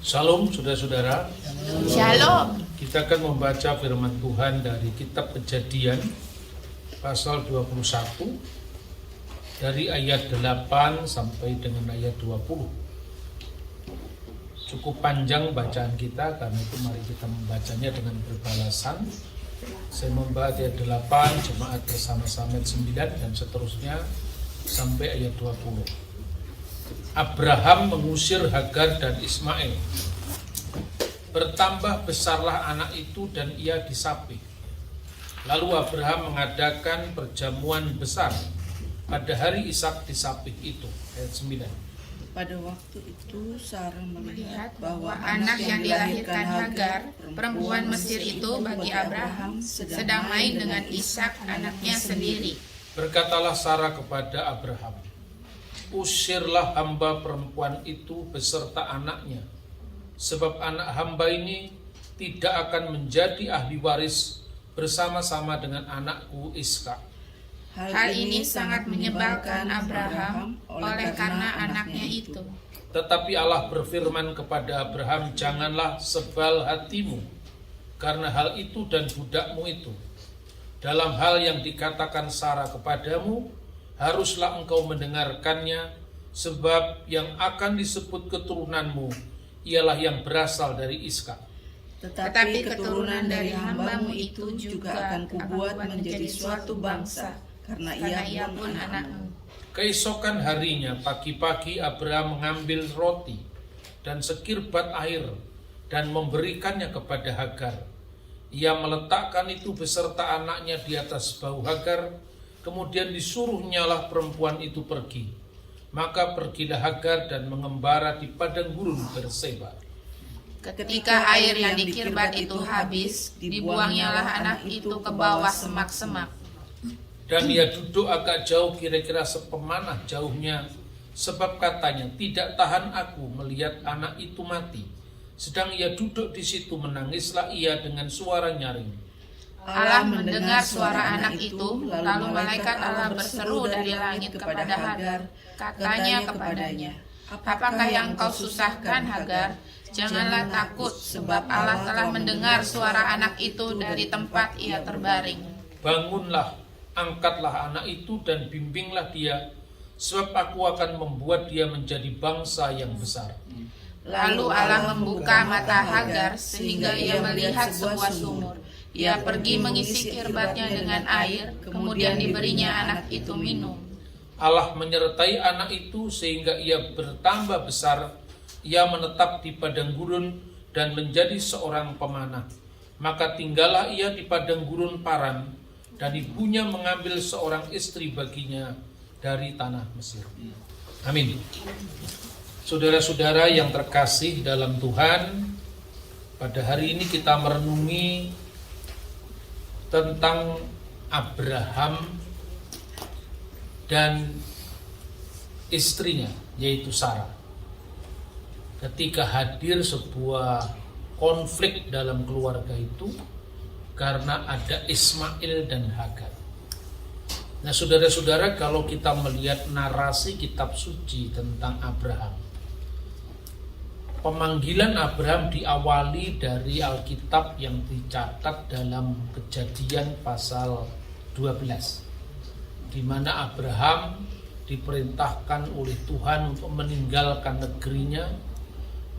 Shalom saudara-saudara. Shalom. Kita akan membaca firman Tuhan dari kitab Kejadian pasal 21 dari ayat 8 sampai dengan ayat 20. Cukup panjang bacaan kita, karena itu mari kita membacanya dengan berbalasan. Saya membaca ayat 8, jemaat bersama-sama ayat 9 dan seterusnya sampai ayat 20. Abraham mengusir Hagar dan Ismail. Bertambah besarlah anak itu dan ia disapih. Lalu Abraham mengadakan perjamuan besar pada hari Ishak disapih itu. Ayat 9. Pada waktu itu Sarah melihat bahwa anak yang dilahirkan Hagar, perempuan Mesir itu bagi Abraham, sedang main dengan Ishak anaknya sendiri. Berkatalah Sarah kepada Abraham, usirlah hamba perempuan itu beserta anaknya, sebab anak hamba ini tidak akan menjadi ahli waris bersama-sama dengan anakku Ishak. Hal ini sangat menyebalkan Abraham oleh karena anaknya itu. Tetapi Allah berfirman kepada Abraham, janganlah sebal hatimu karena hal itu dan budakmu itu. Dalam hal yang dikatakan Sarah kepadamu, haruslah engkau mendengarkannya, sebab yang akan disebut keturunanmu ialah yang berasal dari Ishak. Tetapi keturunan dari hambamu itu juga akan kubuat menjadi suatu bangsa, karena ia pun anakmu. Keesokan harinya pagi-pagi Abraham mengambil roti dan sekirbat air dan memberikannya kepada Hagar. Ia meletakkan itu beserta anaknya di atas bahu Hagar, kemudian disuruhnyalah perempuan itu pergi. Maka pergilah Hagar dan mengembara di padang gurun Berseba. Ketika air yang dikirbat itu habis, dibuangnyalah anak itu ke bawah semak-semak. Dan ia duduk agak jauh, kira-kira sepemanah jauhnya, sebab katanya, tidak tahan aku melihat anak itu mati. Sedang ia duduk di situ, menangislah ia dengan suara nyaring. Allah mendengar suara anak itu, lalu malaikat Allah berseru dari langit kepada Hagar, katanya kepadanya, apakah yang kau susahkan Hagar? Janganlah takut, sebab Allah telah mendengar suara anak itu dari tempat ia terbaring. Bangunlah, angkatlah anak itu dan bimbinglah dia, sebab aku akan membuat dia menjadi bangsa yang besar. Lalu Allah membuka mata Hagar sehingga ia melihat sebuah sumur. Ia pergi mengisi kirbatnya dengan air, kemudian diberinya anak itu minum. Allah menyertai anak itu sehingga ia bertambah besar. Ia menetap di padang gurun dan menjadi seorang pemanah. Maka tinggallah ia di padang gurun Paran, dan ibunya mengambil seorang istri baginya dari tanah Mesir. Amin. Saudara-saudara yang terkasih dalam Tuhan, pada hari ini kita merenungi tentang Abraham dan istrinya, yaitu Sarah. Ketika hadir sebuah konflik dalam keluarga itu karena ada Ismail dan Hagar. Nah, saudara-saudara, kalau kita melihat narasi kitab suci tentang Abraham, pemanggilan Abraham diawali dari Alkitab yang dicatat dalam Kejadian pasal 12, di mana Abraham diperintahkan oleh Tuhan untuk meninggalkan negerinya,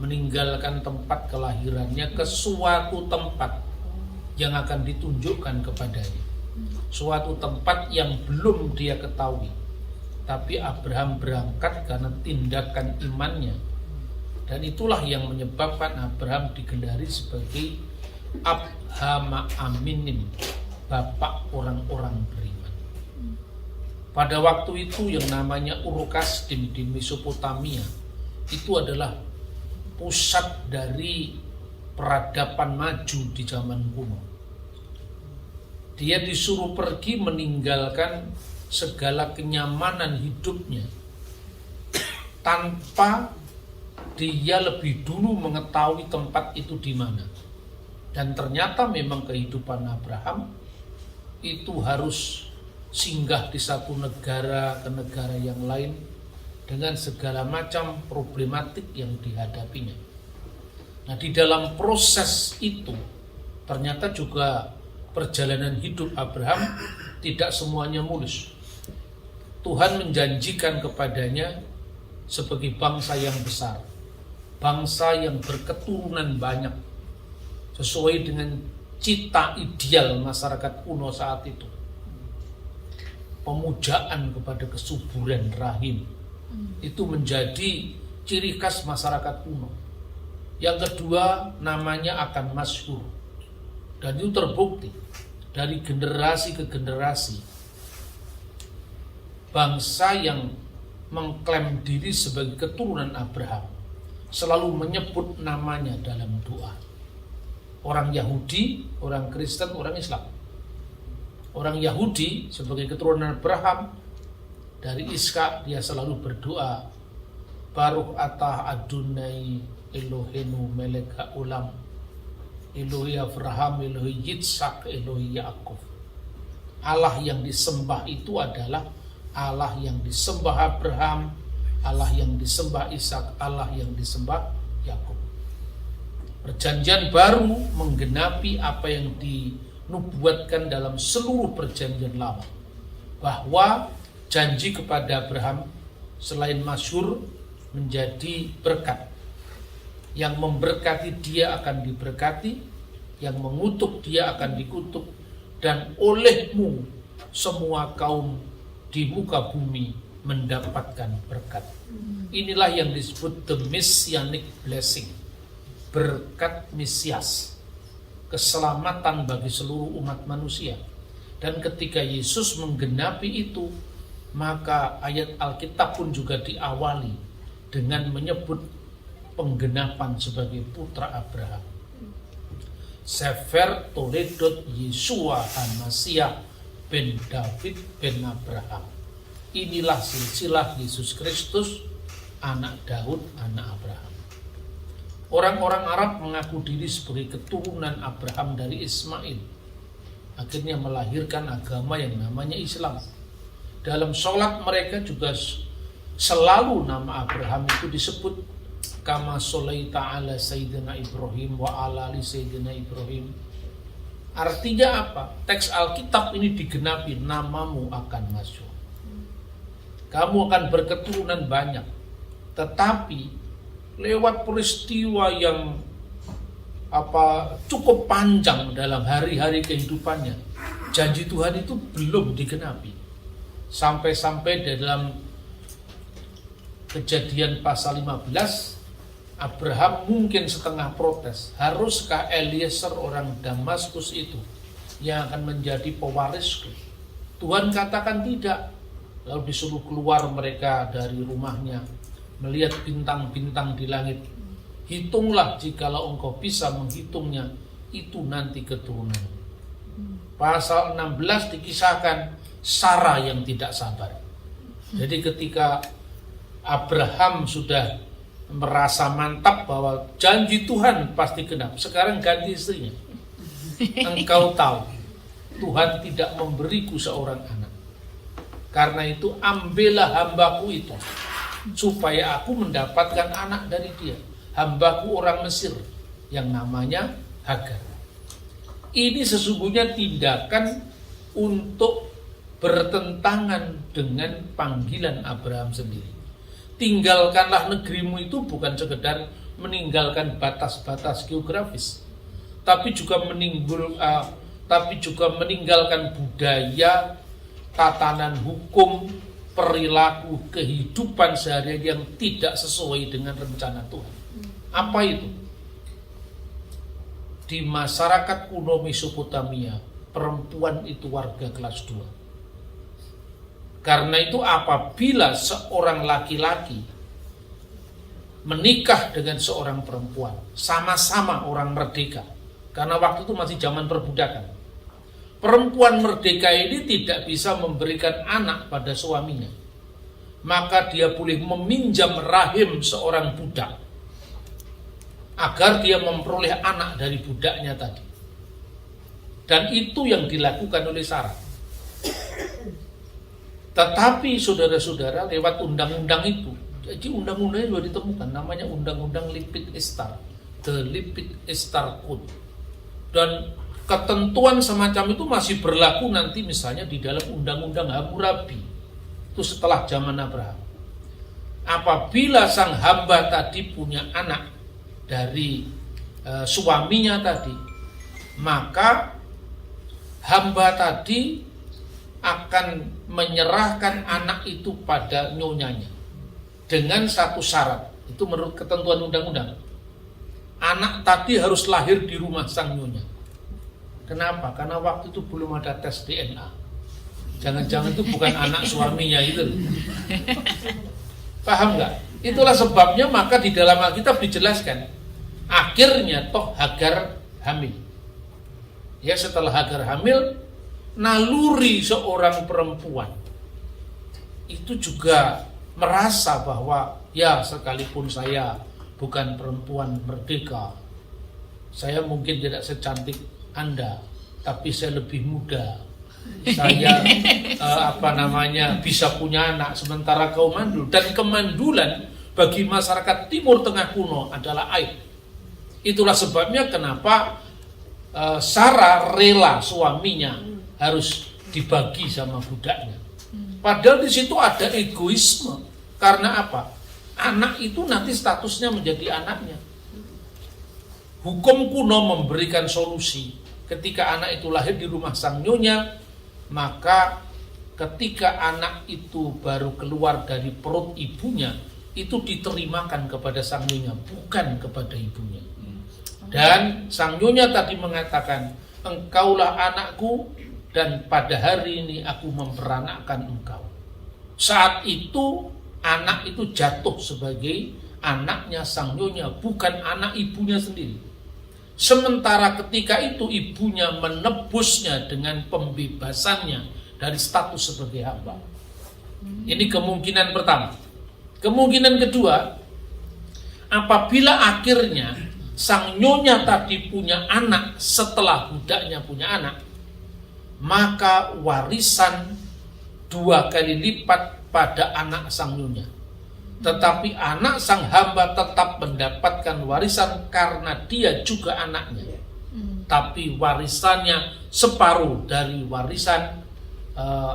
meninggalkan tempat kelahirannya ke suatu tempat yang akan ditunjukkan kepadanya. Suatu tempat yang belum dia ketahui, tapi Abraham berangkat karena tindakan imannya. Dan itulah yang menyebabkan Abraham digelari sebagai Abhama Aminin, bapak orang-orang beriman. Pada waktu itu yang namanya Ur-Kasdim di Mesopotamia itu adalah pusat dari peradaban maju di zaman kuno. Dia disuruh pergi meninggalkan segala kenyamanan hidupnya tanpa dia lebih dulu mengetahui tempat itu di mana. Dan ternyata memang kehidupan Abraham itu harus singgah di satu negara ke negara yang lain dengan segala macam problematik yang dihadapinya. Nah, di dalam proses itu ternyata juga perjalanan hidup Abraham tidak semuanya mulus. Tuhan menjanjikan kepadanya sebagai bangsa yang besar, bangsa yang berketurunan banyak, sesuai dengan cita ideal masyarakat kuno saat itu. Pemujaan kepada kesuburan rahim itu menjadi ciri khas masyarakat kuno. Yang kedua, namanya akan masyhur, dan itu terbukti dari generasi ke generasi. Bangsa yang mengklaim diri sebagai keturunan Abraham selalu menyebut namanya dalam doa. Orang Yahudi, orang Kristen, orang Islam. Orang Yahudi sebagai keturunan Abraham, dari Iskak dia selalu berdoa, Baruch atah Adonai Eloheinu melek ha'olam, Elohi Abraham, Elohi Yitzhak, Elohi Yaakov. Allah yang disembah itu adalah Allah yang disembah Abraham, Allah yang disembah Ishak, Allah yang disembah Yakub. Perjanjian baru menggenapi apa yang dinubuatkan dalam seluruh perjanjian lama, bahwa janji kepada Abraham selain masyhur menjadi berkat. Yang memberkati dia akan diberkati, yang mengutuk dia akan dikutuk, dan olehmu semua kaum di muka bumi mendapatkan berkat. Inilah yang disebut the messianic blessing, berkat Mesias, keselamatan bagi seluruh umat manusia. Dan ketika Yesus menggenapi itu, maka ayat Alkitab pun juga diawali dengan menyebut penggenapan sebagai putra Abraham. Sefer Toledot Yeshua HaMasiah ben David ben Abraham. Inilah silsilah Yesus Kristus, anak Daud, anak Abraham. Orang-orang Arab mengaku diri sebagai keturunan Abraham dari Ismail. Akhirnya melahirkan agama yang namanya Islam. Dalam sholat mereka juga selalu nama Abraham itu disebut. Kama sholaita ala Sayyidina Ibrahim wa ala ali Sayyidina Ibrahim. Artinya apa? Teks Alkitab ini digenapi, namamu akan masuk. Kamu akan berketurunan banyak. Tetapi lewat peristiwa yang cukup panjang dalam hari-hari kehidupannya, janji Tuhan itu belum digenapi. Sampai-sampai dalam Kejadian pasal 15, Abraham mungkin setengah protes, haruskah Eliezer orang Damaskus itu yang akan menjadi pewarisku? Tuhan katakan tidak. Lalu disuruh keluar mereka dari rumahnya, melihat bintang-bintang di langit. Hitunglah jikalau engkau bisa menghitungnya, itu nanti keturunan. Pasal 16 dikisahkan Sarah yang tidak sabar. Jadi ketika Abraham sudah merasa mantap bahwa janji Tuhan pasti genap, sekarang ganti istrinya. Engkau tahu Tuhan tidak memberiku seorang anak, karena itu ambillah hambaku itu supaya aku mendapatkan anak dari dia, hambaku orang Mesir yang namanya Hagar. Ini sesungguhnya tindakan untuk bertentangan dengan panggilan Abraham sendiri. Tinggalkanlah negerimu itu bukan sekedar meninggalkan batas-batas geografis, tapi juga meninggalkan budaya, tatanan hukum, perilaku, kehidupan sehari-hari yang tidak sesuai dengan rencana Tuhan. Apa itu? Di masyarakat kuno Mesopotamia, perempuan itu warga kelas 2. Karena itu apabila seorang laki-laki menikah dengan seorang perempuan, sama-sama orang merdeka, karena waktu itu masih zaman perbudakan. Perempuan merdeka ini tidak bisa memberikan anak pada suaminya, maka dia boleh meminjam rahim seorang budak agar dia memperoleh anak dari budaknya tadi. Dan itu yang dilakukan oleh Sarah. Tetapi saudara-saudara, lewat undang-undang itu, jadi undang-undangnya sudah ditemukan, namanya Undang-Undang Lipit Estar, delipit istarkun. Dan ketentuan semacam itu masih berlaku nanti misalnya di dalam undang-undang Hammurabi. Itu setelah zaman Abraham. Apabila sang hamba tadi punya anak dari suaminya tadi, maka hamba tadi akan menyerahkan anak itu pada nyonyanya dengan satu syarat. Itu menurut ketentuan undang-undang. Anak tadi harus lahir di rumah sang nyonya. Kenapa? Karena waktu itu belum ada tes DNA. Jangan-jangan itu bukan anak suaminya itu. Paham nggak? Itulah sebabnya maka di dalam Alkitab dijelaskan. Akhirnya toh Hagar hamil. Ya, setelah Hagar hamil, naluri seorang perempuan itu juga merasa bahwa ya sekalipun saya bukan perempuan merdeka, saya mungkin tidak secantik Anda, tapi saya lebih muda, saya bisa punya anak, sementara kau mandul. Dan kemandulan bagi masyarakat Timur Tengah kuno adalah aib. Itulah sebabnya kenapa Sarah rela suaminya harus dibagi sama budaknya. Padahal di situ ada egoisme. Karena apa? Anak itu nanti statusnya menjadi anaknya. Hukum kuno memberikan solusi. Ketika anak itu lahir di rumah sang nyonya, maka ketika anak itu baru keluar dari perut ibunya, itu diterimakan kepada sang nyonya, bukan kepada ibunya. Dan sang nyonya tadi mengatakan, engkaulah anakku dan pada hari ini aku memperanakkan engkau. Saat itu anak itu jatuh sebagai anaknya sang nyonya, bukan anak ibunya sendiri. Sementara ketika itu ibunya menebusnya dengan pembebasannya dari status sebagai hamba. Ini kemungkinan pertama. Kemungkinan kedua, apabila akhirnya sang nyonya tadi punya anak setelah budaknya punya anak, maka warisan 2 kali lipat pada anak sang nyonya. Tetapi anak sang hamba tetap mendapatkan warisan karena dia juga anaknya. Tapi warisannya separuh dari warisan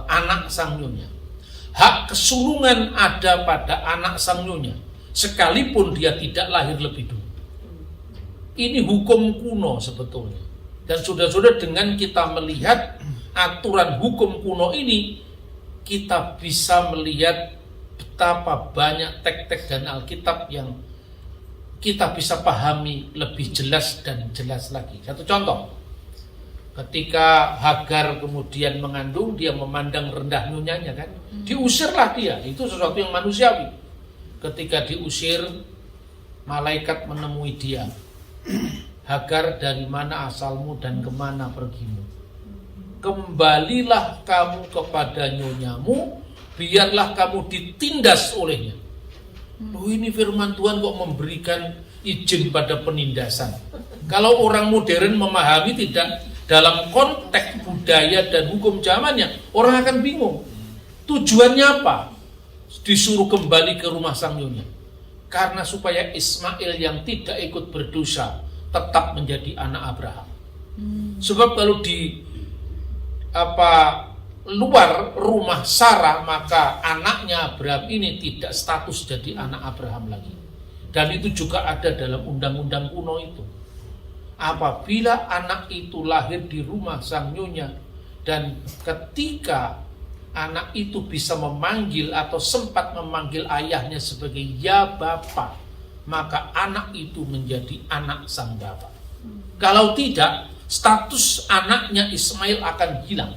anak sang nyonya. Hak kesulungan ada pada anak sang nyonya, sekalipun dia tidak lahir lebih dulu. Ini hukum kuno sebetulnya. Dan saudara-saudara, dengan kita melihat aturan hukum kuno ini, kita bisa melihat betapa banyak teks-teks dan Alkitab yang kita bisa pahami lebih jelas dan jelas lagi. Satu contoh, ketika Hagar kemudian mengandung, dia memandang rendah nyonyanya kan, diusirlah dia. Itu sesuatu yang manusiawi. Ketika diusir, malaikat menemui dia. Hagar, dari mana asalmu dan kemana pergimu? Kembalilah kamu kepada nyonyamu, biarlah kamu ditindas olehnya. Loh, ini firman Tuhan kok memberikan izin pada penindasan. Kalau orang modern memahami tidak dalam konteks budaya dan hukum zamannya, orang akan bingung. Tujuannya apa? Disuruh kembali ke rumah sang nyonya. Karena supaya Ismail yang tidak ikut berdosa tetap menjadi anak Abraham. Sebab kalau di luar rumah Sarah, maka anaknya Abraham ini tidak status jadi anak Abraham lagi. Dan itu juga ada dalam undang-undang kuno itu. Apabila anak itu lahir di rumah sang nyonya, dan ketika anak itu bisa memanggil atau sempat memanggil ayahnya sebagai ya Bapa, maka anak itu menjadi anak sang bapa. Kalau tidak, status anaknya Ismail akan hilang.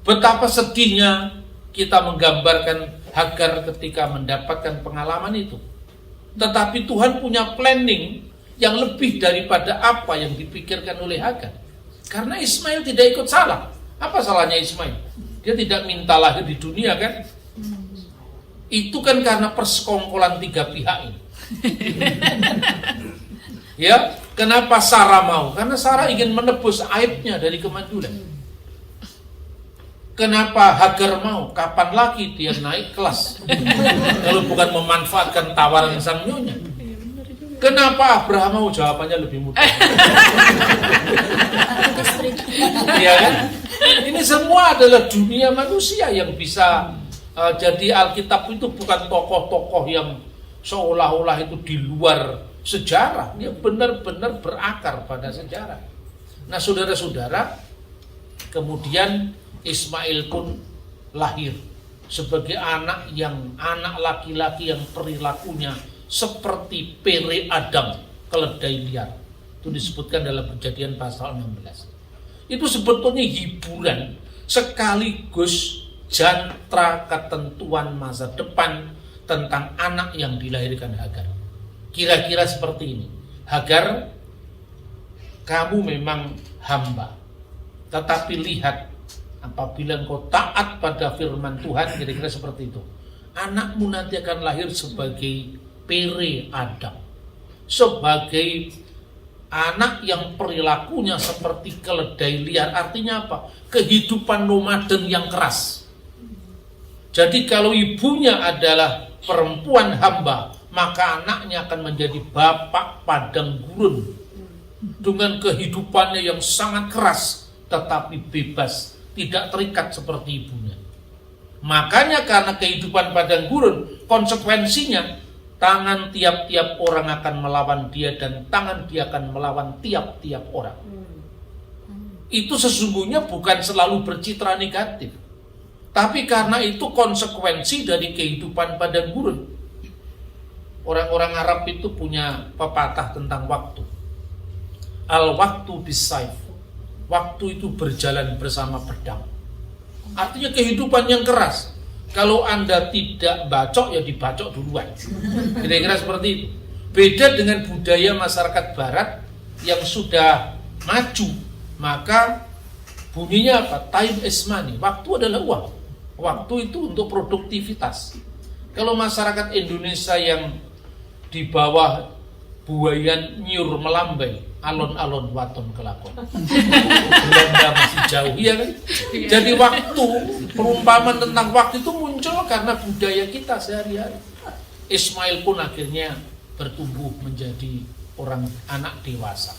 Betapa sedihnya kita menggambarkan Hagar ketika mendapatkan pengalaman itu. Tetapi Tuhan punya planning yang lebih daripada apa yang dipikirkan oleh Hagar. Karena Ismail tidak ikut salah. Apa salahnya Ismail? Dia tidak minta lahir di dunia kan? Itu kan karena persekongkolan 3 pihak ini. Ya, kenapa Sarah mau? Karena Sarah ingin menebus aibnya dari kemandulan. Kenapa Hagar mau? Kapan lagi dia naik kelas? Kalau bukan memanfaatkan tawaran sang nyonya. Kenapa Abraham mau? Jawabannya lebih mudah. Iya kan? Ini semua adalah dunia manusia yang bisa jadi Alkitab itu bukan tokoh-tokoh yang seolah-olah itu di luar sejarah. Dia benar-benar berakar pada sejarah. Nah saudara-saudara, kemudian Ismail pun lahir sebagai anak laki-laki yang perilakunya seperti pere Adam, keledai liar. Itu disebutkan dalam Kejadian pasal 16. Itu sebetulnya hiburan sekaligus jantra ketentuan masa depan tentang anak yang dilahirkan Hagar. Kira-kira seperti ini. Hagar, kamu memang hamba, tetapi lihat, apabila engkau taat pada firman Tuhan, kira-kira seperti itu, anakmu nanti akan lahir sebagai pere Adam, sebagai anak yang perilakunya seperti keledai liar. Artinya apa? Kehidupan nomaden yang keras. Jadi kalau ibunya adalah perempuan hamba, maka anaknya akan menjadi bapak padang gurun dengan kehidupannya yang sangat keras tetapi bebas, tidak terikat seperti ibunya. Makanya karena kehidupan padang gurun, konsekuensinya tangan tiap-tiap orang akan melawan dia dan tangan dia akan melawan tiap-tiap orang. Itu sesungguhnya bukan selalu bercitra negatif, tapi karena itu konsekuensi dari kehidupan padang gurun. Orang-orang Arab itu punya pepatah tentang waktu. Al-waktu bis-saif. Waktu itu berjalan bersama pedang. Artinya kehidupan yang keras. Kalau Anda tidak bacok, ya dibacok duluan. Kira-kira seperti itu. Beda dengan budaya masyarakat barat yang sudah maju. Maka bunyinya apa? Time is money. Waktu adalah uang. Waktu itu untuk produktivitas. Kalau masyarakat Indonesia yang di bawah buayan nyur melambai, alon-alon waton kelakon. Belanda masih jauh, ya kan? Jadi waktu, perumpamaan tentang waktu itu muncul karena budaya kita sehari-hari. Ismail pun akhirnya bertumbuh menjadi anak dewasa.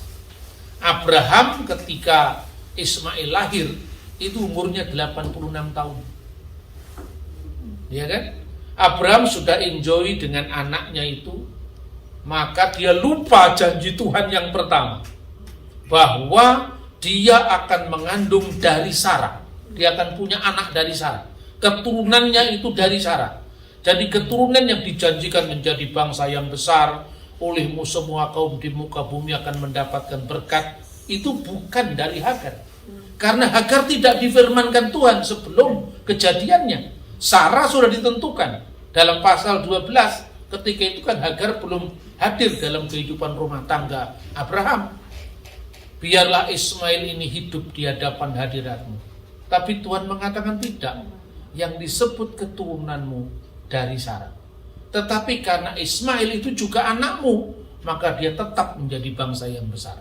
Abraham ketika Ismail lahir itu umurnya 86 tahun. Ya kan? Abraham sudah enjoy dengan anaknya itu, maka dia lupa janji Tuhan yang pertama, bahwa dia akan mengandung dari Sarah. Dia akan punya anak dari Sarah. Keturunannya itu dari Sarah. Jadi keturunan yang dijanjikan menjadi bangsa yang besar, olehmu semua kaum di muka bumi akan mendapatkan berkat, itu bukan dari Hagar. Karena Hagar tidak difirmankan Tuhan sebelum kejadiannya. Sarah sudah ditentukan dalam pasal 12. Ketika itu kan Hagar belum hadir dalam kehidupan rumah tangga Abraham. Biarlah Ismail ini hidup di hadapan hadiratmu. Tapi Tuhan mengatakan tidak. Yang disebut keturunanmu dari Sarah. Tetapi karena Ismail itu juga anakmu, maka dia tetap menjadi bangsa yang besar.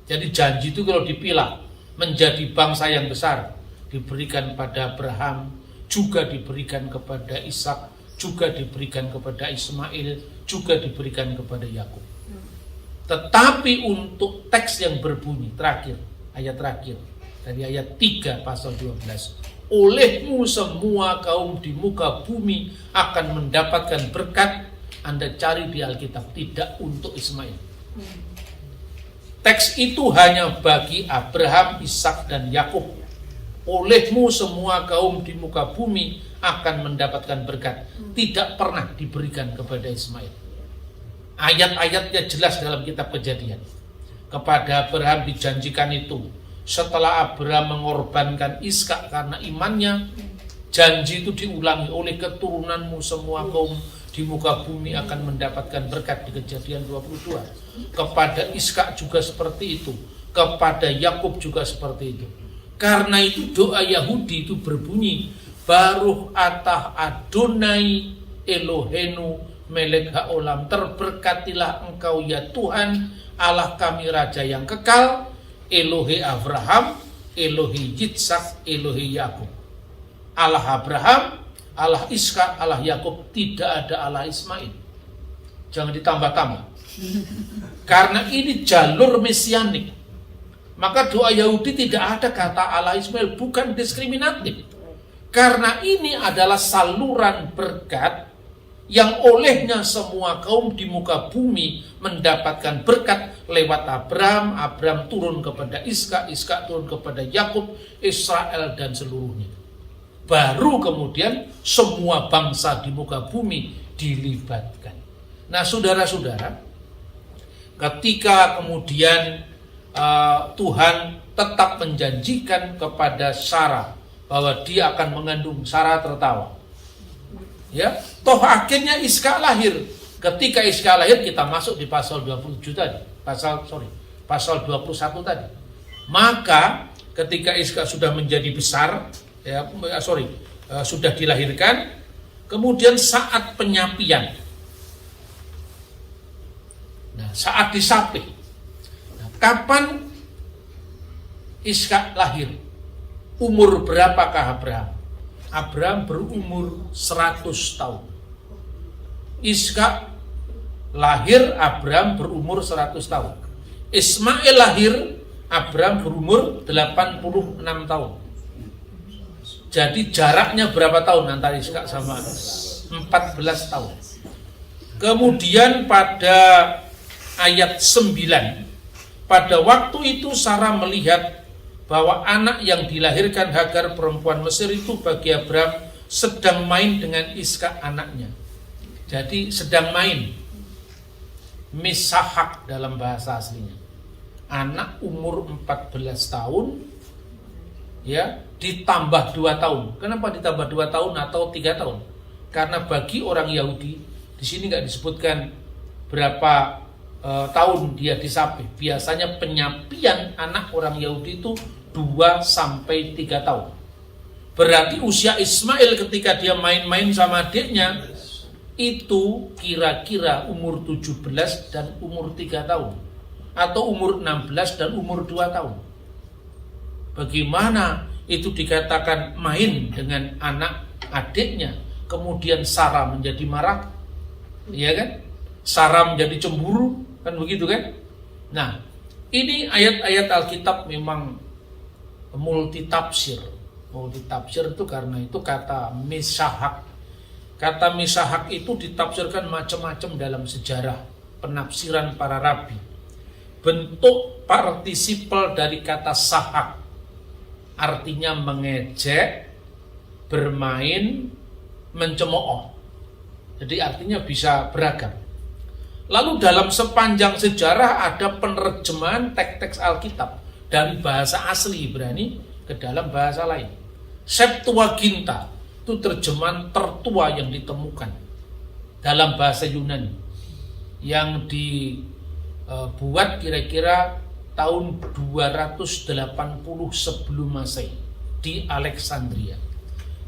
Jadi janji itu kalau dipilah menjadi bangsa yang besar, diberikan pada Abraham, juga diberikan kepada Ishak, juga diberikan kepada Ismail, juga diberikan kepada Yakub. Tetapi untuk teks yang berbunyi terakhir, ayat terakhir dari ayat 3 pasal 12, olehmu semua kaum di muka bumi akan mendapatkan berkat. Anda cari di Alkitab, tidak untuk Ismail. Teks itu hanya bagi Abraham, Ishak dan Yakub. Olehmu semua kaum di muka bumi akan mendapatkan berkat. Tidak pernah diberikan kepada Ismail. Ayat-ayatnya jelas dalam kitab Kejadian. Kepada Abraham dijanjikan itu. Setelah Abraham mengorbankan Ishak karena imannya, janji itu diulangi, oleh keturunanmu semua kaum di muka bumi akan mendapatkan berkat, di Kejadian 22. Kepada Ishak juga seperti itu. Kepada Yakub juga seperti itu. Karena itu doa Yahudi itu berbunyi, Baruch atah Adonai Elohenu melek haolam. Terberkatilah engkau ya Tuhan, Allah kami Raja yang kekal, Elohe Abraham, Elohe Yitzhak, Elohe Yakub. Allah Abraham, Allah Ishak, Allah Yakub, tidak ada Allah Ismail. Jangan ditambah-tambah. Karena ini jalur mesianik. Maka doa Yahudi tidak ada kata Allah Ismail, bukan diskriminatif. Karena ini adalah saluran berkat yang olehnya semua kaum di muka bumi mendapatkan berkat lewat Abraham. Abraham turun kepada Ishak, Ishak turun kepada Yakub, Israel dan seluruhnya. Baru kemudian semua bangsa di muka bumi dilibatkan. Nah, saudara-saudara, ketika kemudian Tuhan tetap menjanjikan kepada Sarah bahwa dia akan mengandung, Sarah tertawa. Ya, toh akhirnya Ishak lahir. Ketika Ishak lahir, kita masuk di pasal 27 tadi. Pasal 21 tadi. Maka ketika Ishak sudah menjadi besar, sudah dilahirkan, kemudian saat penyapian. Nah, saat disapih. Nah, kapan Ishak lahir? Umur berapakah Abraham? Abraham berumur 100 tahun. Ishak lahir, Abraham berumur 100 tahun. Ismail lahir, Abraham berumur 86 tahun. Jadi jaraknya berapa tahun antara Ishak sama 14 tahun. Kemudian pada ayat 9, pada waktu itu Sarah melihat bahwa anak yang dilahirkan Hagar perempuan Mesir itu bagi Abraham sedang main dengan Ishak anaknya. Jadi sedang main, misahak dalam bahasa aslinya. Anak umur 14 tahun, ya, ditambah 2 tahun. Kenapa ditambah 2 tahun atau 3 tahun? Karena bagi orang Yahudi di sini nggak disebutkan berapa tahun dia disapih. Biasanya penyapian anak orang Yahudi itu 2 sampai 3 tahun. Berarti usia Ismail ketika dia main-main sama adiknya itu kira-kira umur 17 dan umur 3 tahun. Atau umur 16 dan umur 2 tahun. Bagaimana itu dikatakan main dengan anak adiknya, kemudian Sarah menjadi marah, ya kan? Sarah menjadi cemburu, kan begitu kan? Nah, ini ayat-ayat Alkitab memang multitafsir. Multitafsir itu karena itu kata misahak. Kata misahak itu ditafsirkan macam-macam dalam sejarah penafsiran para rabi. Bentuk partisipal dari kata sahak artinya mengejek, bermain, mencemooh. Jadi artinya bisa beragam. Lalu dalam sepanjang sejarah ada penerjemahan teks-teks Alkitab dari bahasa asli Ibrani ke dalam bahasa lain. Septuaginta itu terjemahan tertua yang ditemukan dalam bahasa Yunani yang dibuat kira-kira tahun 280 sebelum Masehi di Alexandria.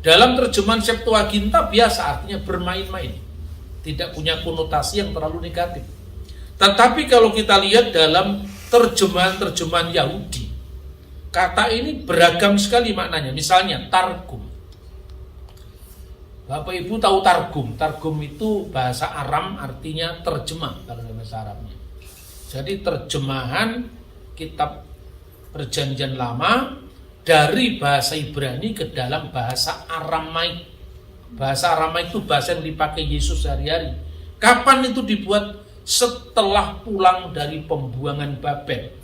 Dalam terjemahan Septuaginta biasa artinya bermain-main. Tidak punya konotasi yang terlalu negatif. Tetapi kalau kita lihat dalam terjemahan-terjemahan Yahudi, kata ini beragam sekali maknanya. Misalnya Targum. Bapak Ibu tahu Targum? Targum itu bahasa Aram artinya terjemah kalau bahasa Arabnya. Jadi terjemahan kitab Perjanjian Lama dari bahasa Ibrani ke dalam bahasa Aramaik. Bahasa Aramaik itu bahasa yang dipakai Yesus sehari-hari. Kapan itu dibuat? Setelah pulang dari pembuangan Babel.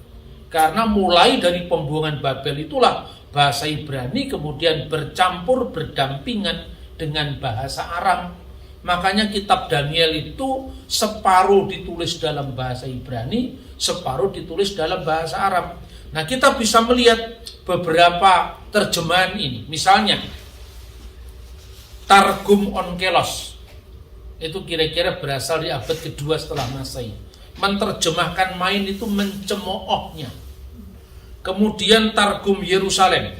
Karena mulai dari pembuangan Babel itulah bahasa Ibrani kemudian bercampur berdampingan dengan bahasa Aram. Makanya kitab Daniel itu separuh ditulis dalam bahasa Ibrani, separuh ditulis dalam bahasa Aram. Nah, kita bisa melihat beberapa terjemahan ini. Misalnya Targum Onkelos itu kira-kira berasal di abad kedua setelah Masehi. Menerjemahkan main itu mencemoohnya. Kemudian Targum Yerusalem,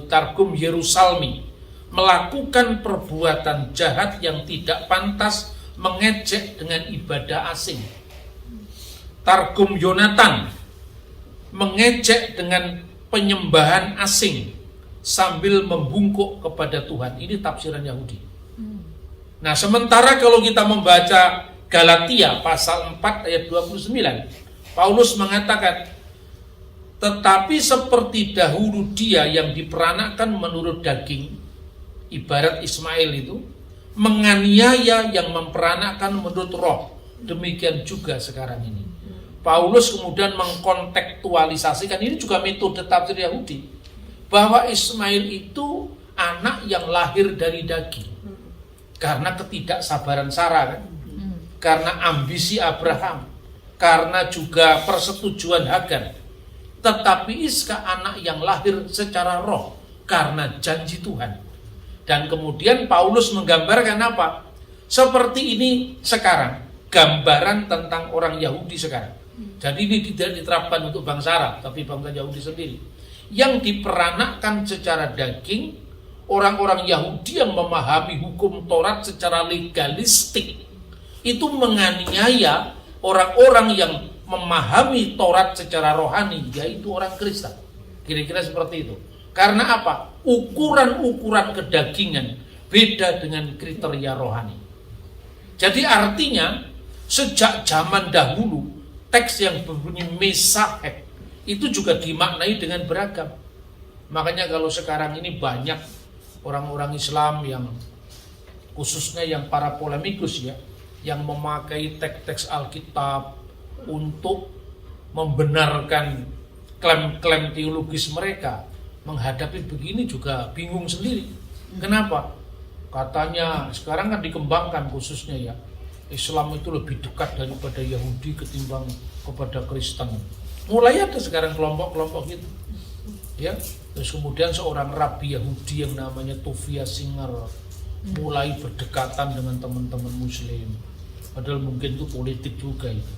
Targum Yerusalmi, melakukan perbuatan jahat yang tidak pantas, mengejek dengan ibadah asing. Targum Yonatan, mengejek dengan penyembahan asing sambil membungkuk kepada Tuhan. Ini tafsiran Yahudi. Nah, sementara kalau kita membaca Galatia pasal 4 ayat 29, Paulus mengatakan, tetapi seperti dahulu dia yang diperanakkan menurut daging, ibarat Ismail itu, menganiaya yang memperanakkan menurut roh, demikian juga sekarang ini. Paulus kemudian mengkontekstualisasikan, ini juga metode tafsir Yahudi, bahwa Ismail itu anak yang lahir dari daging karena ketidaksabaran Sarah kan? Karena ambisi Abraham, karena juga persetujuan Hagar. Tetapi Iska anak yang lahir secara roh karena janji Tuhan. Dan kemudian Paulus menggambarkan apa? Seperti ini sekarang, gambaran tentang orang Yahudi sekarang. Jadi ini tidak diterapkan untuk bangsa Arab, tapi bangsa Yahudi sendiri. Yang diperanakkan secara daging, orang-orang Yahudi yang memahami hukum Taurat secara legalistik, itu menganiaya orang-orang yang memahami Taurat secara rohani, yaitu orang Kristen. Kira-kira seperti itu. Karena apa? Ukuran-ukuran kedagingan beda dengan kriteria rohani. Jadi artinya, sejak zaman dahulu, teks yang berbunyi Mesahek itu juga dimaknai dengan beragam. Makanya kalau sekarang ini banyak orang-orang Islam yang khususnya yang para polemikus ya, yang memakai teks-teks Alkitab untuk membenarkan klaim-klaim teologis mereka, menghadapi begini juga bingung sendiri. Kenapa? Katanya sekarang kan dikembangkan khususnya ya, Islam itu lebih dekat daripada Yahudi ketimbang kepada Kristen. Mulai ada sekarang kelompok-kelompok gitu. Ya, terus kemudian seorang rabi Yahudi yang namanya Tovia Singer mulai berdekatan dengan teman-teman Muslim. Padahal mungkin itu politik juga itu.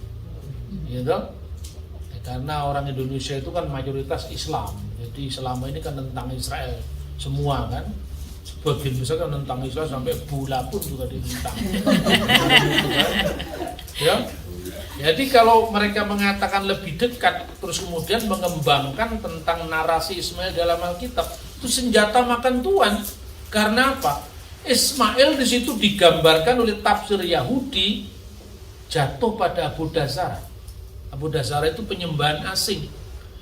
Ya, karena orang Indonesia itu kan mayoritas Islam. Jadi selama ini kan tentang Israel semua kan. Sebagian besar kan tentang Israel, sampai bola pun juga ditentang. Ya. Jadi kalau mereka mengatakan lebih dekat, terus kemudian mengembangkan tentang narasi Ismail dalam Alkitab, itu senjata makan tuan. Karena apa? Ismail di situ digambarkan oleh tafsir Yahudi jatuh pada Abu Dasar. Abu Dasar itu penyembahan asing.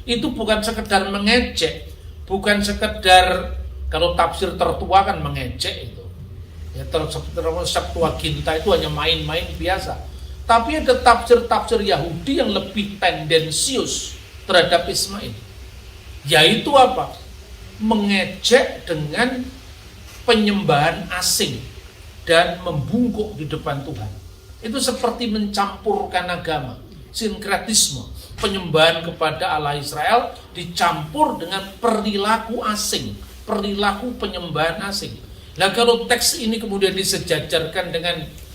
Itu bukan sekedar mengejek, bukan sekedar, kalau tafsir tertua kan mengejek itu. Ya, Septuaginta itu hanya main-main biasa. Tapi ada tafsir-tafsir Yahudi yang lebih tendensius terhadap Ismail. Yaitu apa? Mengejek dengan penyembahan asing dan membungkuk di depan Tuhan. Itu seperti mencampurkan agama, sinkretisme, penyembahan kepada Allah Israel dicampur dengan perilaku asing, perilaku penyembahan asing. Nah, kalau teks ini kemudian disejajarkan dengan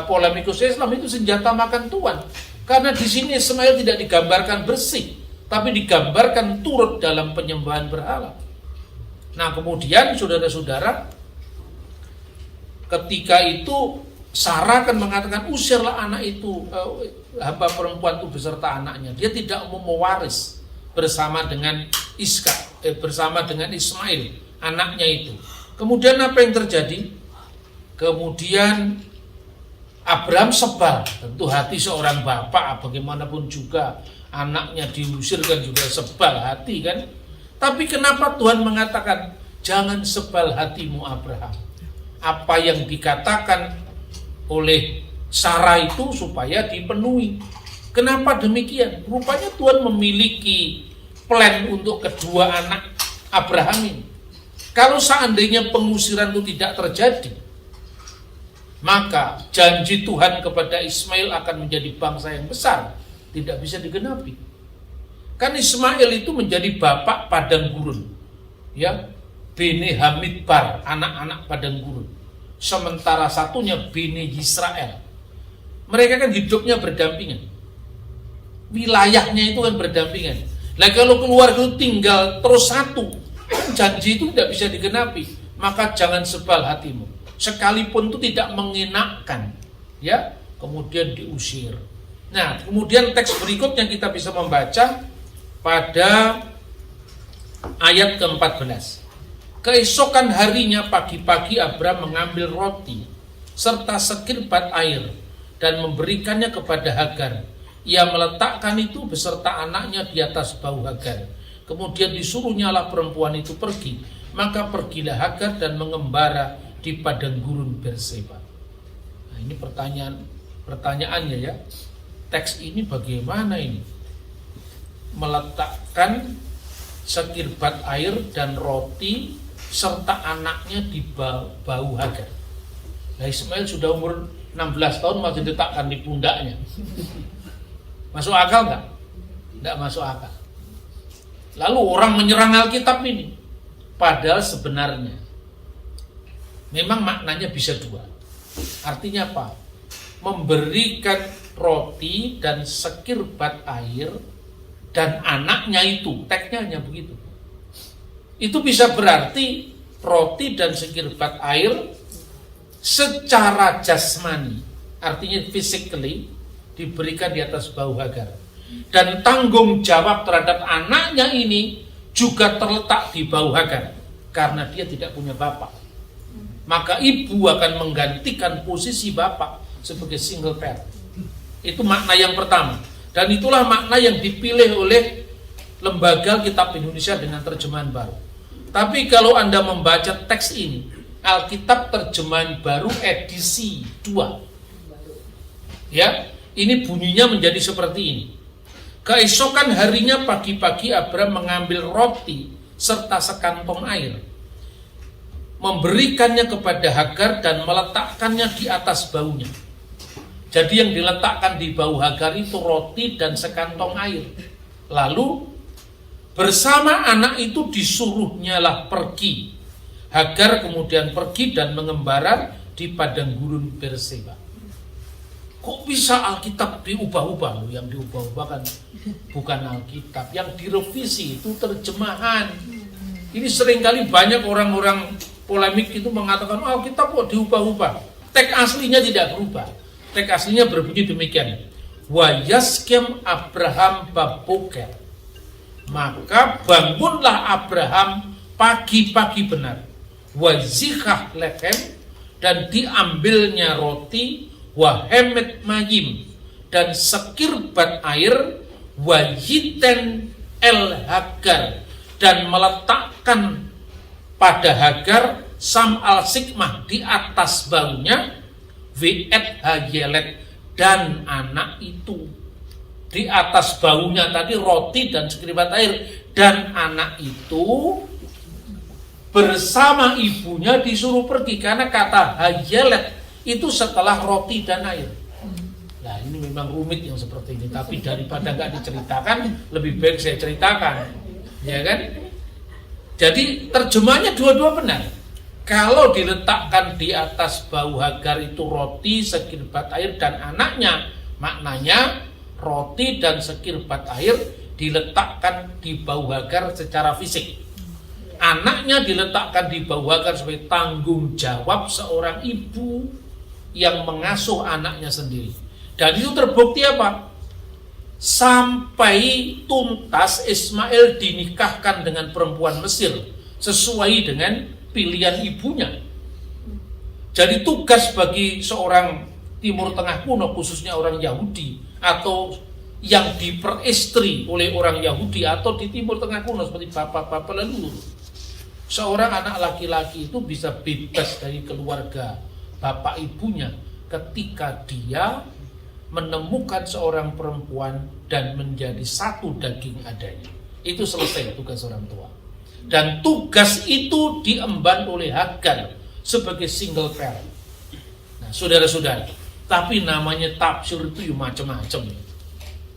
polemikus Islam, itu senjata makan tuan. Karena di sini Ismail tidak digambarkan bersih, tapi digambarkan turut dalam penyembahan berhala. Nah, kemudian saudara-saudara, ketika itu Sarah kan mengatakan, usirlah anak itu, hamba perempuan itu beserta anaknya. Dia tidak mau mewaris bersama dengan bersama dengan Ismail, anaknya itu. Kemudian apa yang terjadi? Kemudian Abraham sebal, tentu hati seorang bapak bagaimanapun juga anaknya diusir kan juga sebal hati kan. Tapi kenapa Tuhan mengatakan jangan sebal hatimu Abraham? Apa yang dikatakan oleh Sarah itu supaya dipenuhi. Kenapa demikian? Rupanya Tuhan memiliki plan untuk kedua anak Abraham ini. Kalau seandainya pengusiran itu tidak terjadi, maka janji Tuhan kepada Ismail akan menjadi bangsa yang besar tidak bisa digenapi. Kan Ismail itu menjadi bapak padang gurun, ya, Bene Hamidbar, anak-anak padang gurun. Sementara satunya Bene Yisrael. Mereka kan hidupnya berdampingan, wilayahnya itu kan berdampingan. Nah, kalau keluarga itu tinggal terus satu, janji itu tidak bisa digenapi. Maka jangan sebal hatimu, sekalipun itu tidak mengenakkan, ya, kemudian diusir. Nah, kemudian teks berikutnya kita bisa membaca pada ayat ke-14. Keesokan harinya pagi-pagi Abraham mengambil roti serta sekirbat air dan memberikannya kepada Hagar. Ia meletakkan itu beserta anaknya di atas bahu Hagar. Kemudian disuruhnyalah perempuan itu pergi. Maka pergilah Hagar dan mengembara di padang gurun Berseba. Nah, ini pertanyaannya ya. Teks ini bagaimana ini? Meletakkan sekirbat air dan roti serta anaknya di bahu Hagar. Nah, Ismail sudah umur 16 tahun masih diletakkan di pundaknya. Masuk akal nggak? Nggak masuk akal. Lalu orang menyerang Alkitab ini. Padahal sebenarnya memang maknanya bisa dua. Artinya apa? Memberikan roti dan sekirbat air dan anaknya itu. Teksnya hanya begitu. Itu bisa berarti roti dan sekirbat air secara jasmani, artinya physically, diberikan di atas bahu Hagar. Dan tanggung jawab terhadap anaknya ini juga terletak di bahu Hagar, karena dia tidak punya bapak. Maka ibu akan menggantikan posisi bapak sebagai single parent. Itu makna yang pertama. Dan itulah makna yang dipilih oleh Lembaga Kitab Indonesia dengan terjemahan baru. Tapi kalau Anda membaca teks ini, Alkitab terjemahan baru edisi 2. Ya, ini bunyinya menjadi seperti ini. Keesokan harinya pagi-pagi Abraham mengambil roti serta sekantong air, memberikannya kepada Hagar dan meletakkannya di atas bahunya. Jadi yang diletakkan di bahu Hagar itu roti dan sekantong air. Lalu bersama anak itu disuruhnyalah pergi. Hagar kemudian pergi dan mengembara di padang gurun Berseba. Kok bisa Alkitab diubah-ubah? Yang diubah-ubah kan bukan Alkitab, yang direvisi itu terjemahan. Ini seringkali banyak orang-orang polemik itu mengatakan Alkitab kok diubah-ubah. Teks aslinya tidak berubah. Teks aslinya berbunyi demikian. Wa yaskem Abraham baboker. Maka bangunlah Abraham pagi-pagi benar. Wa zikah lechem, dan diambilnya roti, wa hemet mayim, dan sekirbat air, wa yiten el Hagar, dan meletakkan pada Hagar sam al sikmah di atas bahunya, viet hayelet, dan anak itu. Di atas bahunya tadi roti dan sekirbat air, dan anak itu bersama ibunya disuruh pergi, karena kata hayelet itu setelah roti dan air. Nah, ini memang rumit yang seperti ini, tapi daripada nggak diceritakan, lebih baik saya ceritakan, ya kan? Jadi terjemahnya dua-dua benar. Kalau diletakkan di atas bahu Hagar itu roti, sekirbat air dan anaknya, maknanya roti dan sekirbat air diletakkan di bahu Hagar secara fisik. Anaknya diletakkan di bahu Hagar sebagai tanggung jawab seorang ibu yang mengasuh anaknya sendiri. Dan itu terbukti apa? Sampai tuntas Ismail dinikahkan dengan perempuan Mesir sesuai dengan pilihan ibunya. Jadi tugas bagi seorang Timur Tengah kuno, khususnya orang Yahudi atau yang diperistri oleh orang Yahudi atau di Timur Tengah kuno seperti bapak-bapak leluhur, seorang anak laki-laki itu bisa bebas dari keluarga bapak ibunya ketika dia menemukan seorang perempuan dan menjadi satu daging adanya. Itu selesai tugas orang tua. Dan tugas itu diemban oleh Hagar sebagai single parent. Nah, saudara-saudara, tapi namanya tafsir itu macam-macam.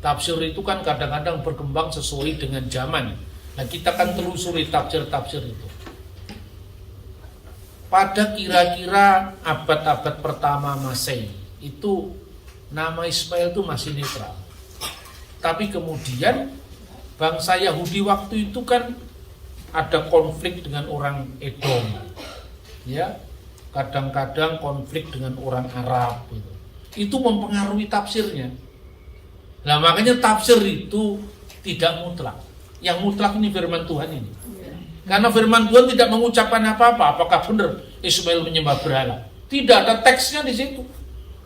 Tafsir itu kan kadang-kadang berkembang sesuai dengan zaman. Nah, kita kan telusuri tafsir-tafsir itu. Pada kira-kira abad-abad pertama Masehi, itu nama Ismail itu masih netral. Tapi kemudian bangsa Yahudi waktu itu kan ada konflik dengan orang Edom, ya, kadang-kadang konflik dengan orang Arab, gitu. Itu mempengaruhi tafsirnya. Nah, makanya tafsir itu tidak mutlak. Yang mutlak ini firman Tuhan ini. Karena firman Tuhan tidak mengucapkan apa-apa. Apakah benar Ismail menyembah berhala? Tidak ada teksnya di situ.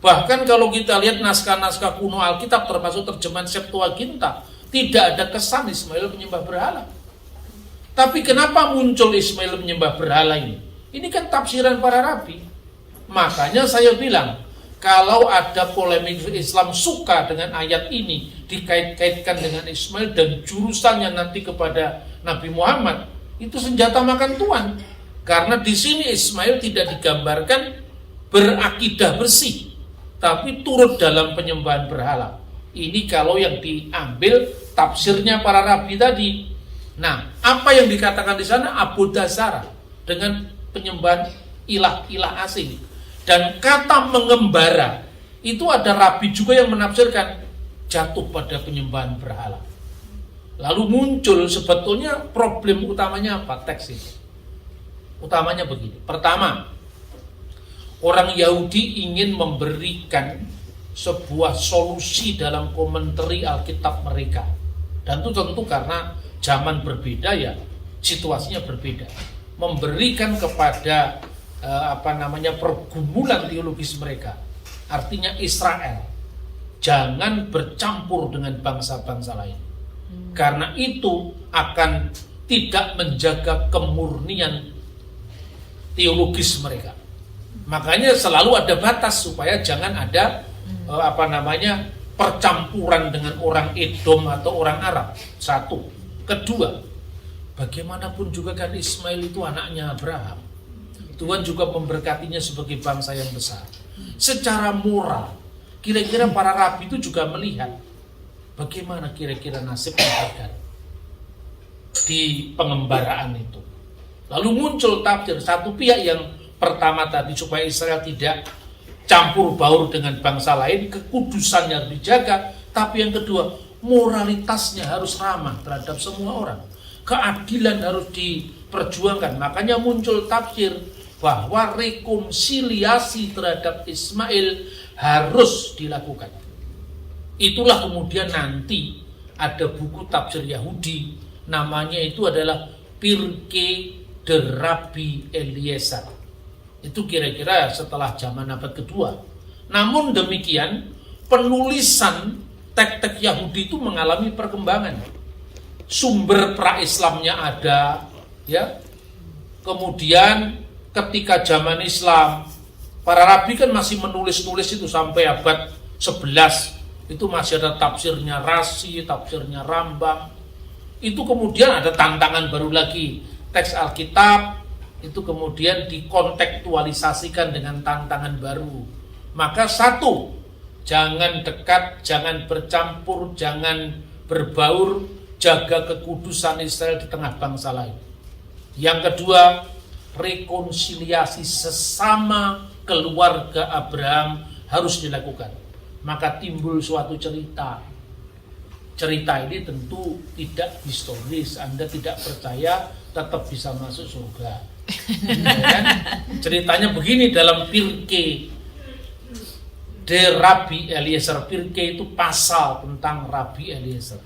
Bahkan kalau kita lihat naskah-naskah kuno Alkitab termasuk terjemahan Septuaginta, tidak ada kesan Ismail menyembah berhala. Tapi kenapa muncul Ismail menyembah berhala ini? Ini kan tafsiran para rabi. Makanya saya bilang, kalau ada polemik Islam suka dengan ayat ini dikait-kaitkan dengan Ismail dan jurusannya nanti kepada Nabi Muhammad, itu senjata makan tuan. Karena di sini Ismail tidak digambarkan berakidah bersih, tapi turut dalam penyembahan berhala. Ini kalau yang diambil tafsirnya para rabi tadi. Nah, apa yang dikatakan di sana? Abodazara, dengan penyembahan ilah-ilah asing. Dan kata mengembara, itu ada rabi juga yang menafsirkan jatuh pada penyembahan berhala. Lalu muncul sebetulnya problem utamanya apa? Teks ini utamanya begini. Pertama, orang Yahudi ingin memberikan sebuah solusi dalam komentari Alkitab mereka. Dan itu tentu karena zaman berbeda ya, situasinya berbeda. Memberikan kepada pergumulan teologis mereka. Artinya Israel jangan bercampur dengan bangsa-bangsa lain. Karena itu akan tidak menjaga kemurnian teologis mereka. Makanya selalu ada batas supaya jangan ada percampuran dengan orang Edom atau orang Arab. Satu. Kedua, bagaimanapun juga kan Ismail itu anaknya Abraham. Tuhan juga memberkatinya sebagai bangsa yang besar. Secara moral, kira-kira para rabi itu juga melihat bagaimana kira-kira nasib Hagar di pengembaraan itu. Lalu muncul tafsir satu pihak yang pertama tadi supaya Israel tidak campur baur dengan bangsa lain, kekudusannya harus dijaga. Tapi yang kedua, moralitasnya harus ramah terhadap semua orang. Keadilan harus diperjuangkan. Makanya muncul tafsir bahwa rekonsiliasi terhadap Ismail harus dilakukan. Itulah kemudian nanti ada buku tafsir Yahudi, namanya itu adalah Pirkei de Rabbi Eliezer. Itu kira-kira setelah zaman abad kedua. Namun demikian, penulisan teks-teks Yahudi itu mengalami perkembangan. Sumber pra-Islamnya ada, ya. Kemudian ketika zaman Islam, para rabi kan masih menulis-nulis itu sampai abad 11. Itu masih ada tafsirnya Razi, tafsirnya Rambam. Itu kemudian ada tantangan baru lagi. Teks Alkitab itu kemudian dikontekstualisasikan dengan tantangan baru. Maka satu, jangan dekat, jangan bercampur, jangan berbaur, jaga kekudusan Israel di tengah bangsa lain. Yang kedua, rekonsiliasi sesama keluarga Abraham harus dilakukan. Maka timbul suatu cerita. Cerita ini tentu tidak historis, Anda tidak percaya tetap bisa masuk surga. Ya, ceritanya begini dalam Pirkei de Rabbi Eliezer. Pirkei itu pasal tentang Rabbi Eliezer.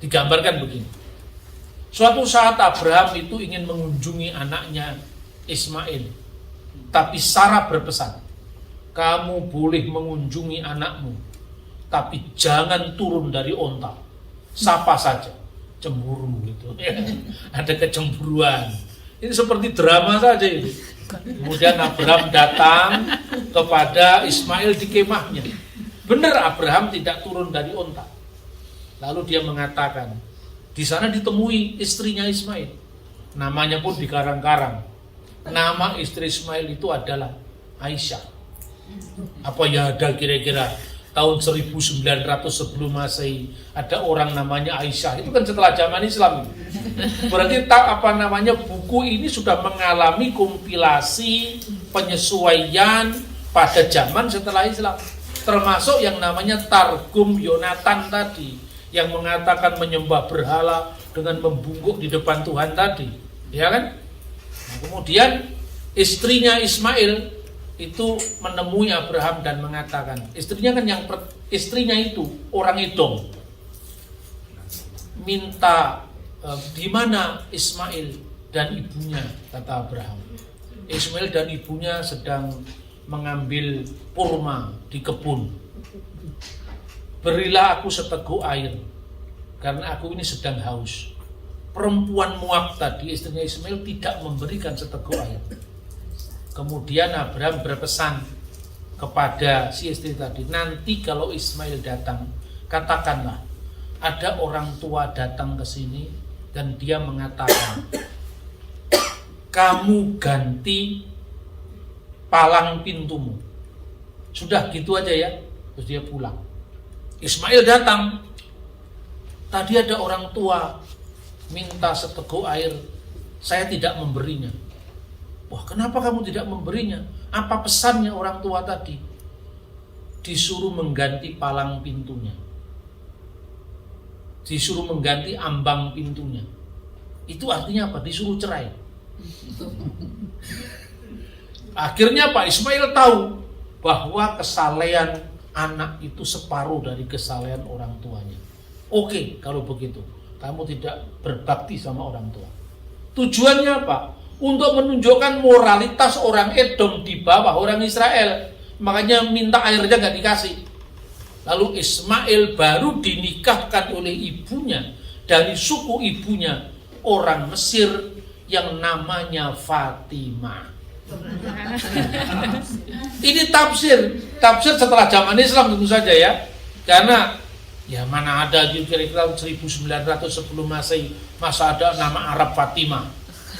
Digambarkan begini. Suatu saat Abraham itu ingin mengunjungi anaknya Ismail. Tapi Sarah berpesan, kamu boleh mengunjungi anakmu, tapi jangan turun dari onta. Sapa saja. Cemburu gitu. Ada kecemburuan. Ini seperti drama saja itu. Kemudian Abraham datang kepada Ismail di kemahnya. Benar Abraham tidak turun dari onta. Lalu dia mengatakan, di sana ditemui istrinya Ismail. Namanya pun dikarang-karang. Nama istri Ismail itu adalah Aisyah. Apa ya ada kira-kira tahun 1900 sebelum Masehi ada orang namanya Aisyah. Itu kan setelah zaman Islam. Berarti buku ini sudah mengalami kompilasi penyesuaian pada zaman setelah Islam. Termasuk yang namanya Targum Yonatan tadi, yang mengatakan menyembah berhala dengan membungkuk di depan Tuhan tadi, ya kan? Nah, kemudian istrinya Ismail itu menemui Abraham dan mengatakan, istrinya itu orang Edom, minta di mana Ismail dan ibunya, kata Abraham. Ismail dan ibunya sedang mengambil kurma di kebun. Berilah aku seteguk air, karena aku ini sedang haus. Perempuan Moab tadi, istrinya Ismail, tidak memberikan seteguk air. Kemudian Abraham berpesan kepada si istri tadi, nanti kalau Ismail datang, katakanlah ada orang tua datang ke sini dan dia mengatakan, kamu ganti palang pintumu. Sudah gitu aja ya. Terus dia pulang. Ismail datang. Tadi ada orang tua minta seteguk air, saya tidak memberinya. Wah, kenapa kamu tidak memberinya? Apa pesannya orang tua tadi? Disuruh mengganti palang pintunya. Disuruh mengganti ambang pintunya. Itu artinya apa? Disuruh cerai. Akhirnya Pak Ismail tahu bahwa kesalehan anak itu separuh dari kesalehan orang tuanya. Oke, kalau begitu, kamu tidak berbakti sama orang tua. Tujuannya apa? Untuk menunjukkan moralitas orang Edom di bawah orang Israel. Makanya minta airnya nggak dikasih. Lalu Ismail baru dinikahkan oleh ibunya, dari suku ibunya, orang Mesir yang namanya Fatimah. Ini tafsir setelah zaman Islam tentu saja ya. Karena ya mana ada kira-kira 1900 sebelum Masehi masa ada nama Arab Fatimah.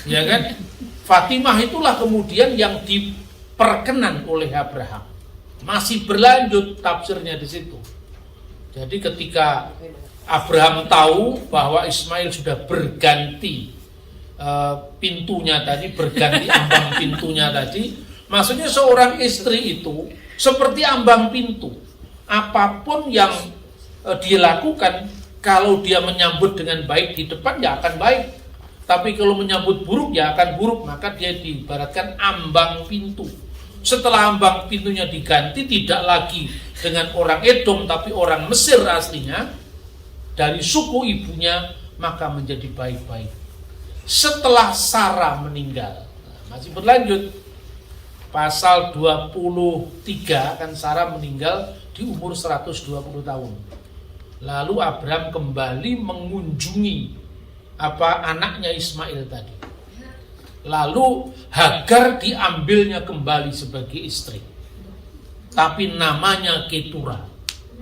Ya kan? Fatimah itulah kemudian yang diperkenan oleh Abraham. Masih berlanjut tafsirnya di situ. Jadi ketika Abraham tahu bahwa Ismail sudah berganti pintunya tadi, berganti ambang pintunya tadi, maksudnya seorang istri itu seperti ambang pintu. Apapun yang dia lakukan, kalau dia menyambut dengan baik di depan ya akan baik, tapi kalau menyambut buruk ya akan buruk. Maka dia diibaratkan ambang pintu. Setelah ambang pintunya diganti, tidak lagi dengan orang Edom tapi orang Mesir aslinya, dari suku ibunya, maka menjadi baik-baik. Setelah Sarah meninggal, masih berlanjut, pasal 23 kan Sarah meninggal di umur 120 tahun. Lalu Abraham kembali mengunjungi anaknya Ismail tadi. Lalu Hagar diambilnya kembali sebagai istri, tapi namanya Ketura.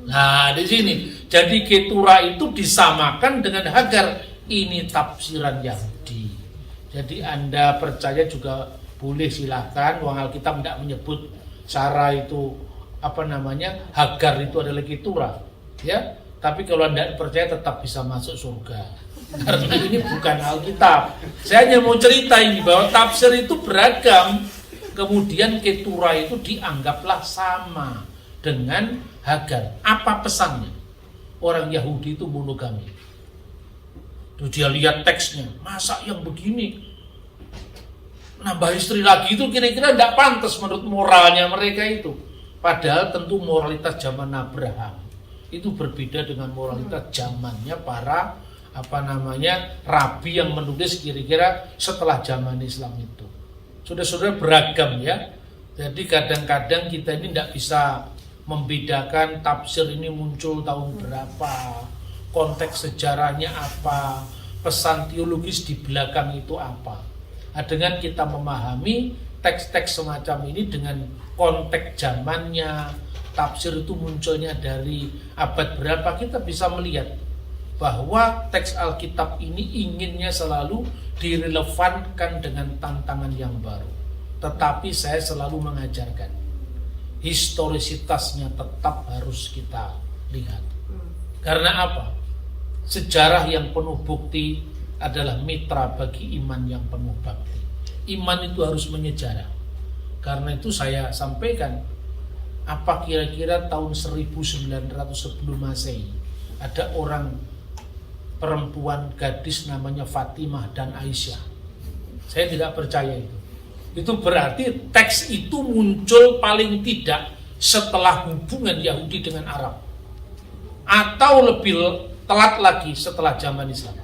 Nah di sini, jadi Ketura itu disamakan dengan Hagar. Ini tafsiran Yahudi. Jadi Anda percaya juga boleh, silahkan. Wong Alkitab tidak menyebut Sarah itu Hagar itu adalah Ketura, ya. Tapi kalau Anda percaya tetap bisa masuk surga. Karena ini bukan Alkitab. Saya hanya mau cerita ini bahwa tafsir itu beragam. Kemudian Ketura itu dianggaplah sama dengan Hagar. Apa pesannya? Orang Yahudi itu monogami. Terus dia lihat teksnya, masa yang begini nambah istri lagi itu kira-kira tidak pantas menurut moralnya mereka itu. Padahal tentu moralitas zaman Abraham itu berbeda dengan moralitas zamannya para rabi yang menulis kira-kira setelah zaman Islam itu. Saudara-saudara, beragam ya. Jadi kadang-kadang kita ini tidak bisa membedakan tafsir ini muncul tahun berapa, konteks sejarahnya apa, pesan teologis di belakang itu apa. Nah, dengan kita memahami teks-teks semacam ini dengan konteks zamannya, tafsir itu munculnya dari abad berapa, kita bisa melihat bahwa teks Alkitab ini inginnya selalu direlevankan dengan tantangan yang baru. Tetapi saya selalu mengajarkan, historisitasnya tetap harus kita lihat. Karena apa? Sejarah yang penuh bukti adalah mitra bagi iman yang penuh bakti. Iman itu harus menyejarah. Karena itu saya sampaikan, apa kira-kira tahun 1900 sebelum Masehi ada orang perempuan gadis namanya Fatimah dan Aisyah. Saya tidak percaya itu. Itu berarti teks itu muncul paling tidak setelah hubungan Yahudi dengan Arab, atau lebih telat lagi setelah zaman Islam.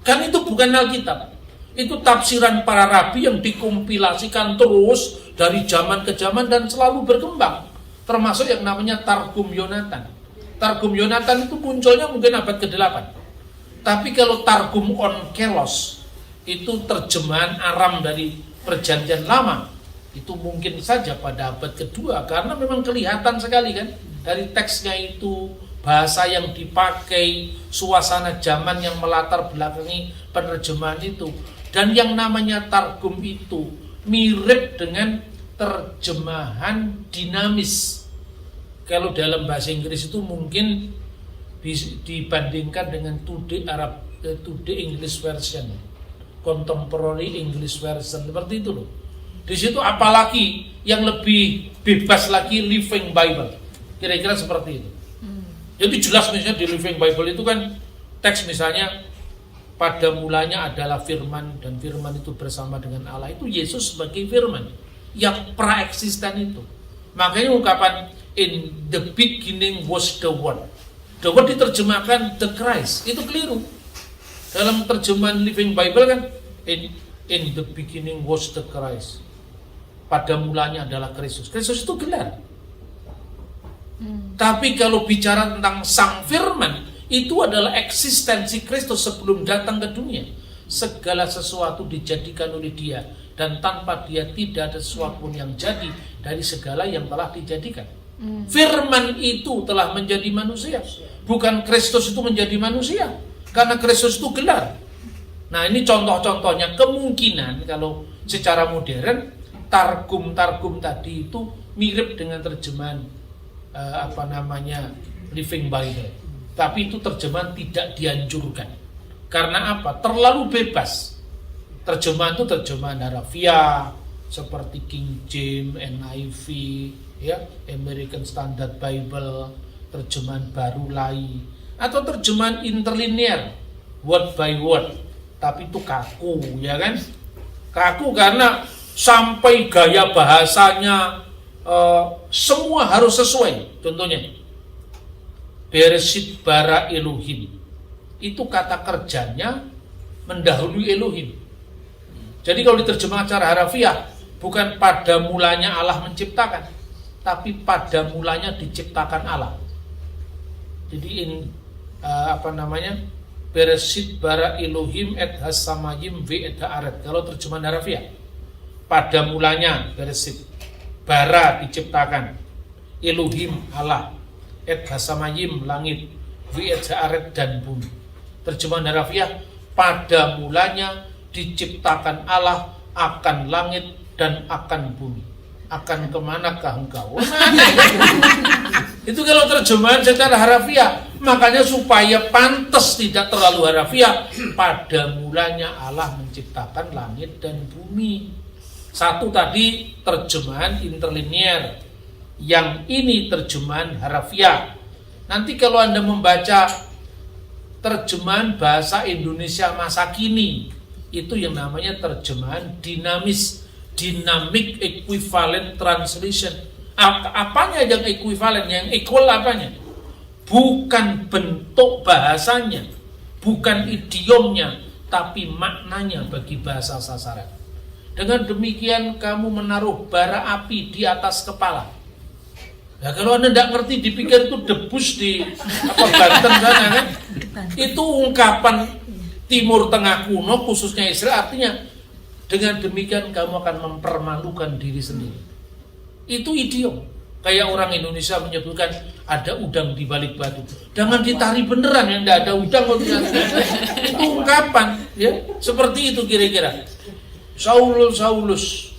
Kan itu bukan Alkitab. Itu tafsiran para rabi yang dikompilasikan terus dari zaman ke zaman dan selalu berkembang. Termasuk yang namanya Targum Yonatan. Targum Yonatan itu munculnya mungkin abad ke-8. Tapi kalau Targum Onkelos, itu terjemahan Aram dari Perjanjian Lama, itu mungkin saja pada abad kedua, karena memang kelihatan sekali kan dari teksnya itu, bahasa yang dipakai, suasana zaman yang melatar belakangi penerjemahan itu. Dan yang namanya Targum itu mirip dengan terjemahan dinamis. Kalau dalam bahasa Inggris itu mungkin dibandingkan dengan Today English Version, Contemporary English Version, seperti itu loh. Di situ apalagi yang lebih bebas lagi Living Bible, kira-kira seperti itu. Jadi jelas misalnya di Living Bible itu kan teks misalnya pada mulanya adalah firman dan firman itu bersama dengan Allah, itu Yesus sebagai firman yang praeksisten itu. Makanya ungkapan in the beginning was the word. The word diterjemahkan the Christ, itu keliru. Dalam terjemahan Living Bible kan in the beginning was the Christ. Pada mulanya adalah Kristus. Kristus itu gelar. Tapi kalau bicara tentang sang firman, itu adalah eksistensi Kristus sebelum datang ke dunia. Segala sesuatu dijadikan oleh Dia, dan tanpa Dia tidak ada sesuatu pun yang jadi dari segala yang telah dijadikan. Firman itu telah menjadi manusia, bukan Kristus itu menjadi manusia, karena Kristus itu gelar. Nah, ini contoh-contohnya. Kemungkinan kalau secara modern Targum tadi itu mirip dengan terjemahan Living Bible. Tapi itu terjemahan tidak dianjurkan. Karena apa? Terlalu bebas. Terjemahan itu terjemahan harafiah seperti King James, NIV, ya, American Standard Bible, terjemahan baru lai, atau terjemahan interlinear, word by word. Tapi itu kaku, ya kan? Kaku karena sampai gaya bahasanya semua harus sesuai. Contohnya Bereshit bara Elohim, itu kata kerjanya mendahului Elohim. Jadi kalau diterjemahkan secara harafiah, bukan pada mulanya Allah menciptakan, tapi pada mulanya diciptakan Allah. Jadi Bereshit bara Elohim et hasamayim ve et haaret. Kalau terjemahan harafiah, pada mulanya Bereshit, bara diciptakan, Elohim Allah, et hasamayim langit, ve et haaret dan bumi. Terjemahan harafiah, pada mulanya diciptakan Allah akan langit dan akan bumi. Akan kemanakah engkau? Itu kalau terjemahan secara harafiah. Makanya supaya pantas tidak terlalu harafiah, pada mulanya Allah menciptakan langit dan bumi. Satu tadi terjemahan interlinear, yang ini terjemahan harafiah. Nanti kalau Anda membaca terjemahan bahasa Indonesia masa kini, itu yang namanya terjemahan dinamis, dynamic equivalent translation. Apanya yang equivalent, yang equal apanya? Bukan bentuk bahasanya, bukan idiomnya, tapi maknanya bagi bahasa sasaran. Dengan demikian kamu menaruh bara api di atas kepala. Nah, kalau Anda tidak ngerti, dipikir itu debus di Banten sana kan? Itu ungkapan Timur Tengah kuno, khususnya Israel, artinya dengan demikian kamu akan mempermalukan diri sendiri. Itu idiom. Kayak orang Indonesia menyebutkan ada udang di balik batu. Jangan ditari beneran, yang tidak ada udang. Itu ungkapan, ya, seperti itu kira-kira. Saulus,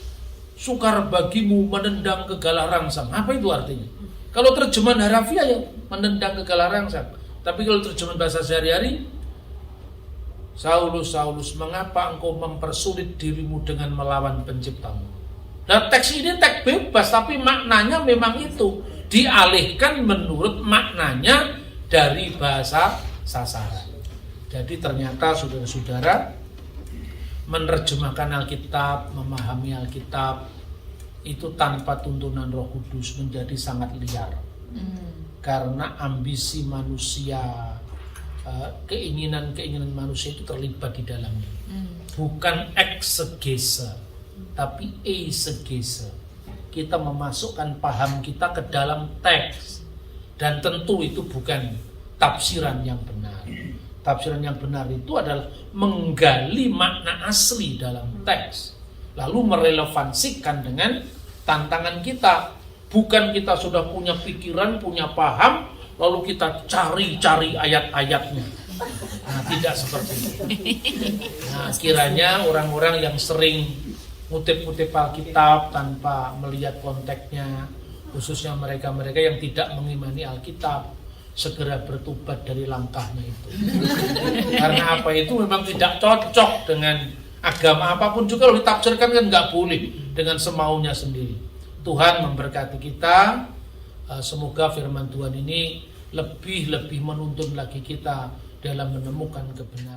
sukar bagimu menendang kegalah rangsang. Apa itu artinya? Kalau terjemahan harafiah ya menendang kegalah rangsang. Tapi kalau terjemahan bahasa sehari-hari, Saulus, mengapa engkau mempersulit dirimu dengan melawan penciptamu? Nah, teks ini teks bebas, tapi maknanya memang itu dialihkan menurut maknanya dari bahasa sasaran. Jadi ternyata saudara-saudara, menerjemahkan Alkitab, memahami Alkitab itu tanpa tuntunan Roh Kudus menjadi sangat liar. Karena ambisi manusia, keinginan manusia itu terlibat di dalamnya. Bukan eksegese, tapi eisegese. kita memasukkan paham kita ke dalam teks. Dan tentu itu bukan tafsiran yang benar. Tafsiran yang benar itu adalah menggali makna asli dalam teks, lalu merelevansikan dengan tantangan kita. Bukan kita sudah punya pikiran, punya paham, lalu kita cari-cari ayat-ayatnya. Nah, tidak seperti itu. Nah, kiranya orang-orang yang sering ngutip-ngutip Alkitab tanpa melihat konteksnya, khususnya mereka-mereka yang tidak mengimani Alkitab, segera bertobat dari langkahnya itu. Karena apa, itu memang tidak cocok dengan agama apapun juga. Kalau ditafsirkan kan nggak boleh dengan semaunya sendiri. Tuhan memberkati kita. Semoga firman Tuhan ini lebih menuntun lagi kita dalam menemukan kebenaran.